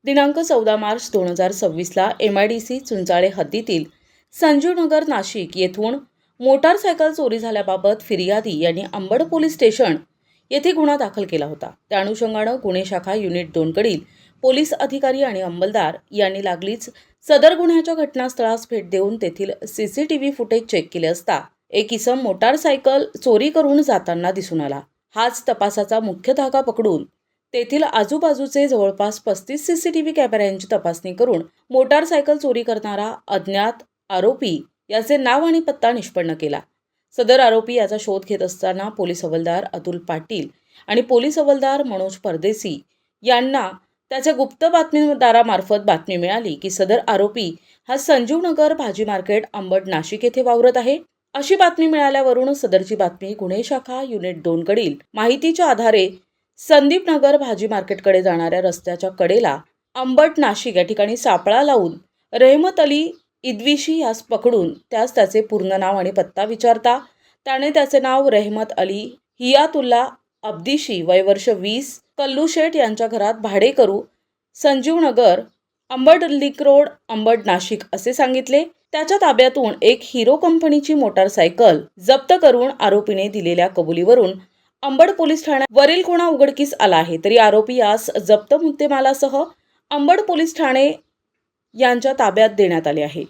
दिनांक 14 मार्च 2026ला MIDC चुंचाळे हद्दीतील संजीवनगर नाशिक येथून मोटारसायकल चोरी झाल्याबाबत फिर्यादी यांनी अंबड पोलीस स्टेशन येथे गुन्हा दाखल केला होता। त्या अनुषंगाने गुन्हे शाखा युनिट 2 कडील पोलीस अधिकारी आणि अंमलदार यांनी लागलीच सदर गुन्ह्याच्या घटनास्थळास भेट देऊन तेथील CCTV फुटेज चेक केले असता एक इसम मोटारसायकल चोरी करून जाताना दिसून आला। हाच तपासाचा मुख्य धागा पकडून तेथील आजूबाजूचे जवळपास 35 CCTV कॅमेऱ्यांची तपासणी करून मोटारसायकल चोरी करणारा अज्ञात आरोपी याचे नाव आणि पत्ता निष्पन्न केला। सदर आरोपी याचा शोध घेत असताना पोलीस हवालदार अतुल पाटील आणि पोलीस हवालदार मनोज परदेसी यांना त्याच्या गुप्त बातमीदारामार्फत बातमी मिळाली की सदर आरोपी हा संजीवनगर भाजी मार्केट अंबड नाशिक येथे वावरत आहे। अशी बातमी मिळाल्यावरून सदरची बातमी गुन्हे शाखा युनिट 2 कडील माहितीच्या आधारे संदीप नगर भाजी मार्केटकडे जाणाऱ्या रस्त्याच्या कडेला अंबड नाशिक या ठिकाणी सापळा लावून रहमत अली इद्विशी यास पकडून त्यास त्याचे पूर्ण नाव आणि पत्ता विचारता त्याने त्याचे नाव रहमत अली हियातुल्ला अब्दिशी वय वर्ष 20 कल्लू शेठ यांच्या घरात भाडे करू संजीवनगर अंबड लिंक रोड अंबड नाशिक असे सांगितले। त्याच्या ताब्यातून एक हिरो कंपनीची मोटारसायकल जप्त करून आरोपीने दिलेल्या कबुलीवरून अंबड पोलीस ठाण्यात वरील गुन्हा उघडकीस आला आहे। तरी आरोपी यास जप्त मुद्देमालासह अंबड पोलीस ठाणे यांच्या ताब्यात देण्यात आले आहे।